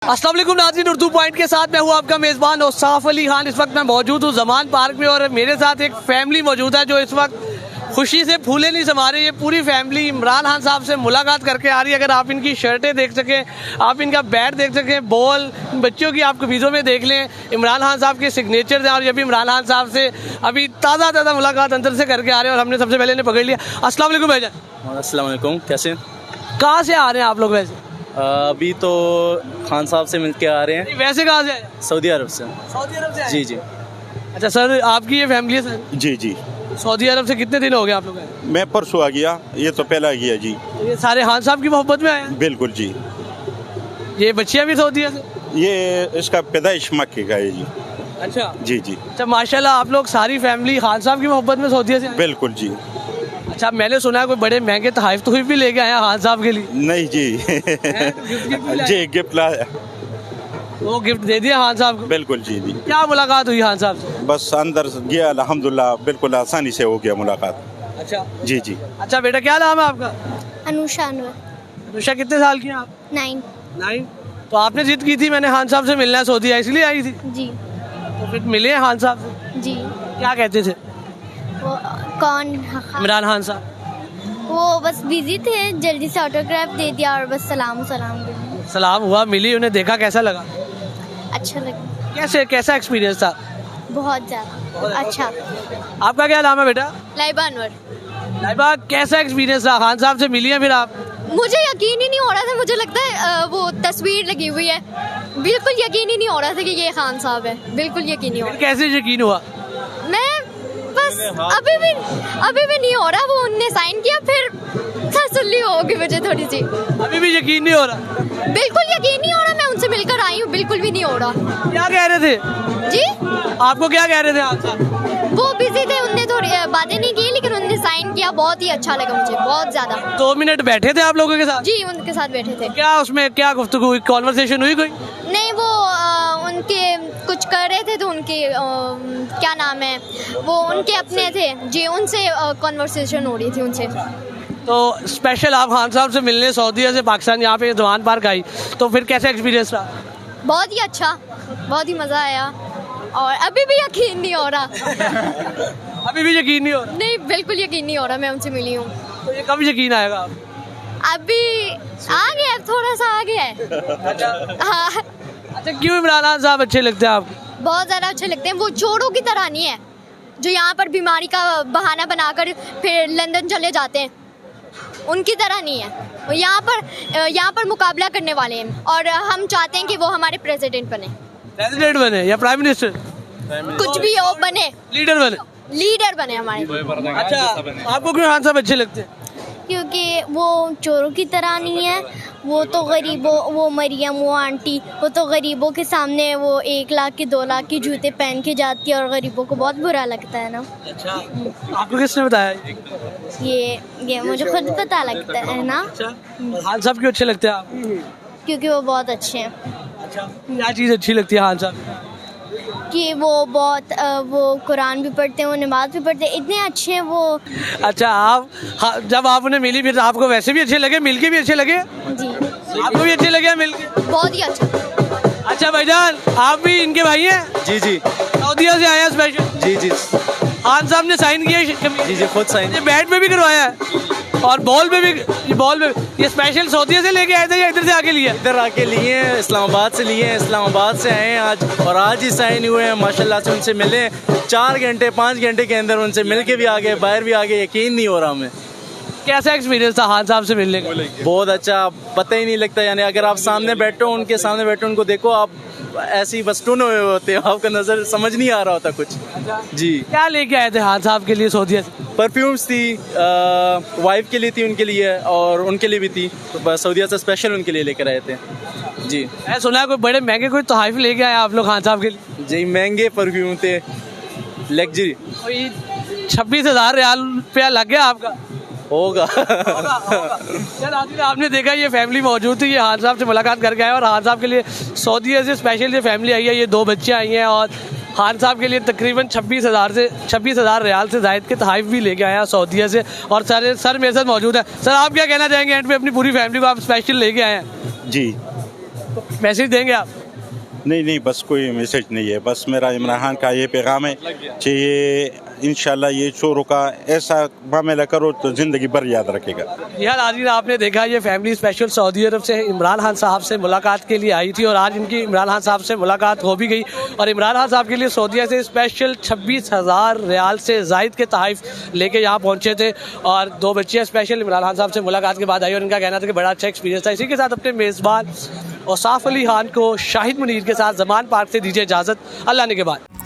अस्सलाम वालेकुम नाज़रीन, उर्दू पॉइंट के साथ मैं हूँ आपका मेज़बान औसाफ अली खान। इस वक्त मैं मौजूद हूँ ज़मान पार्क में और मेरे साथ एक फैमिली मौजूद है जो इस वक्त खुशी से फूले नहीं समा रही। ये पूरी फैमिली इमरान खान साहब से मुलाकात करके आ रही है। अगर आप इनकी शर्टें देख सकें, आप इनका बैट देख सकें, बॉल बच्चों की आप कमीज़ों में देख लें, इमरान खान साहब के सिग्नेचर हैं। और ये भी इमरान खान साहब से अभी ताज़ा मुलाकात अंदर से करके आ रहे हैं और हमने सबसे पहले इन्हें पकड़ लिया। अस्सलाम वालेकुम भाईजान। अस्सलाम वालेकुम, कैसे? कहाँ से आ रहे हैं आप लोग? वैसे अभी तो खान साहब से मिलके आ रहे हैं। वैसे कहाँ से आए? सऊदी अरब से। सऊदी अरब से आए? जी जी। अच्छा सर, आपकी ये फैमिली है सर? जी जी, सऊदी अरब से कितने दिन हो गए आप लोग आए? मैं परसों आ गया, ये तो पहला गया जी। तो ये सारे खान साहब की मोहब्बत में आए हैं? बिल्कुल जी। ये बच्चियाँ भी सऊदी से? ये इसका पैदाइश मक्के का है जी। अच्छा जी जी, अच्छा, माशाल्लाह आप लोग सारी फैमिली खान साहब की मोहब्बत में सऊदी से आए? बिल्कुल जी। अच्छा, मैंने सुना है कोई बड़े महंगे तोहफे भी लेके आए हैं खान साहब के लिए? नहीं जी जी, गिफ्ट लाया। वो गिफ्ट दे दिया खान साहब को? बिल्कुल जी जी। क्या मुलाकात हुई खान साहब से? बस अंदर गया, अल्हम्दुलिल्लाह बिल्कुल आसानी से हो गया मुलाकात। अच्छा जी जी। अच्छा बेटा, क्या नाम है आपका? अनुषा अनवर। अनुषा, कितने साल की हैं आप? 9। 9। तो आपने जिद की थी मैंने खान साहब से मिलना है, सऊदी इसलिए आई थी? जी तो फिर मिले खान साहब से? जी। क्या कहते थे वो कौन? इमरान खान साहब? वो बस बिजी थे, जल्दी से ऑटोग्राफ दे दिया और बस सलाम दे दिया। सलाम हुआ, मिली, उन्हें देखा, कैसा लगा? अच्छा लगा। कैसा एक्सपीरियंस था? बहुत ज़्यादा अच्छा। आपका क्या नाम है बेटा? लाइबा अनवर। लाइबा, कैसा एक्सपीरियंस था? खान साहब से मिली हैं फिर आप? मुझे यकीन ही नहीं हो रहा था, मुझे लगता है वो तस्वीर लगी हुई है। बिल्कुल यकीन ही नहीं हो रहा था कि ये खान साहब है, बिल्कुल यकीन नहीं हो रहा। कैसे यकीन हुआ? मैं बस अभी भी नहीं हो रहा। वो उनने साइन किया, फिर तसल्ली होगी मुझे थोड़ी सी। अभी भी यकीन नहीं हो रहा? बिल्कुल यकीन नहीं हो रहा। मैं उनसे मिलकर आई हूँ, बिल्कुल भी नहीं हो रहा। क्या कह रहे थे जी? आपको क्या कह रहे थे खान साहब? वो बिजी थे, उनने थोड़ी बातें नहीं की, लेकिन उनने साइन किया। बहुत ही अच्छा लगा मुझे, बहुत ज्यादा। 2 मिनट बैठे थे आप लोगों के साथ? जी, उनके साथ बैठे थे। क्या उसमें क्या गुफ्तगू हुई, कॉन्वर्सेशन हुई कोई? नहीं, वो उनके कुछ कर रहे थे तो उनके क्या नाम है, वो उनके अपने थे जी, उनसे कॉन्वर्सेशन हो रही थी उनसे। तो स्पेशल आप खान साहब से मिलने सऊदी से पाकिस्तान यहाँ पे ज़मान पार्क आई, तो फिर कैसा एक्सपीरियंस रहा? बहुत ही अच्छा, बहुत ही मज़ा आया और अभी भी यकीन नहीं हो रहा। अभी भी यकीन नहीं हो रहा? नहीं, बिल्कुल यकीन नहीं हो रहा। मैं उनसे मिली हूँ। तो ये कब यकीन आएगा आप? अभी आ गया, थोड़ा सा आ गया है। हाँ, अच्छा, क्यों इमरान खान साहब अच्छे लगते हैं आपको? बहुत ज़्यादा अच्छे लगते हैं। वो चोरों की तरह नहीं है जो यहाँ पर बीमारी का बहाना बनाकर फिर लंदन चले जाते हैं, उनकी तरह नहीं है। वो यहाँ पर मुकाबला करने वाले हैं और हम चाहते हैं कि वो हमारे प्रेसिडेंट बने। प्रेसिडेंट बने या प्राइम मिनिस्टर? कुछ भी हो, बने, लीडर बने हमारे। अच्छा, आपको क्यों खान साहब अच्छे लगते हैं? क्योंकि वो चोरों की तरह नहीं है। वो तो गरीबों, वो मरियम, वो आंटी, वो तो गरीबों के सामने वो 1 लाख के 2 लाख के जूते पहन के जाती है और गरीबों को बहुत बुरा लगता है ना। अच्छा, आपको किसने बताया? ये मुझे खुद पता लगता है ना। अच्छा, खान साहब क्यों अच्छे लगते हैं आप? क्योंकि वो बहुत अच्छे हैं। अच्छा, क्या चीज़ अच्छी लगती है खान साहब? कि वो बहुत वो कुरान भी पढ़ते हैं, वो नमाज भी पढ़ते हैं, इतने अच्छे हैं वो। अच्छा, आप जब आप उन्हें मिली फिर आपको वैसे भी अच्छे लगे, मिलके भी अच्छे लगे? जी, आपको भी अच्छे लगे मिलके? बहुत ही अच्छा। अच्छा भाईजान, आप भी इनके भाई हैं? जी जी सऊदीया से आए हैं स्पेशल? जी जी खान साहब ने साइन किया है? जी जी, खुद साइन। ये बैट में भी करवाया है और बॉल में भी। ये स्पेशल सऊदीया से लेके आए थे या इधर से आके लिया? इधर आके लिए हैं, इस्लामाबाद से लिए हैं, इस्लामाबाद से आए हैं आज और आज ही साइन हुए हैं। माशाल्लाह से उनसे मिले 4 घंटे 5 घंटे के अंदर उनसे मिल के भी आ गए, बाहर भी आ गए। यकीन नहीं हो रहा हमें। कैसा एक्सपीरियंस था खान साहब से मिलने का? बहुत अच्छा, पता ही नहीं लगता। यानी अगर आप सामने बैठो, उनके सामने बैठो, उनको देखो, आप ऐसे ही बस टून हुए होते हो, आपका नजर समझ नहीं आ रहा होता कुछ। जी। क्या लेके आए थे खान साहब के लिए सऊदीया से? परफ्यूम्स थी, वाइफ के लिए थी, उनके लिए और उनके लिए भी थी। तो सऊदीया से स्पेशल उनके लिए लेकर आए थे। जी। मैं सुना है कोई बड़े महंगे कोई तोहफे लेके आए आप लोग खान साहब के लिए? जी, महंगे परफ्यूम थे, लग्जरी। कोई 26,000 रियाल रुपया लग गया आपका? होगा। चल आपने देखा ये फैमिली मौजूद थी, ये खान साहब से मुलाकात करके आए और खान साहब के लिए सऊदीया से स्पेशल ये फैमिली आई है। ये 2 बच्चे आई हैं और खान साहब के लिए तकरीबन 26,000 रियाल से ज़ायद के तोहफे भी लेके आया सऊदीया से। और सर मेरे साथ मौजूद है। सर, आप क्या कहना चाहेंगे एंड पे? अपनी पूरी फैमिली को आप स्पेशल लेके आए हैं? जी, मैसेज देंगे आप? नहीं नहीं, बस कोई मैसेज नहीं है, बस मेरा इमरान खान का ये पैगाम है कि ये इंशाल्लाह ये चोरों का ऐसा मामला करो तो ज़िंदगी भर याद रखेगा। यार नाज़रीन, आपने देखा ये फैमिली स्पेशल सऊदी अरब से इमरान खान साहब से मुलाकात के लिए आई थी और आज इनकी इमरान खान साहब से मुलाकात हो भी गई और इमरान खान साहब के लिए सऊदीया से स्पेशल 26,000 रियाल से ज़ायद के तोहफ़े लेके यहाँ पहुँचे थे और 2 बच्चियाँ स्पेशल इमरान खान साहब से मुलाकात के बाद आई और इनका कहना था कि बड़ा अच्छा एक्सपीरियंस था। इसी के साथ अपने मेज़बान औसाफ अली खान को शाहिद मुनीर के साथ ज़मान पार्क से दीजिए इजाज़त। अल्लाह ने के बाद।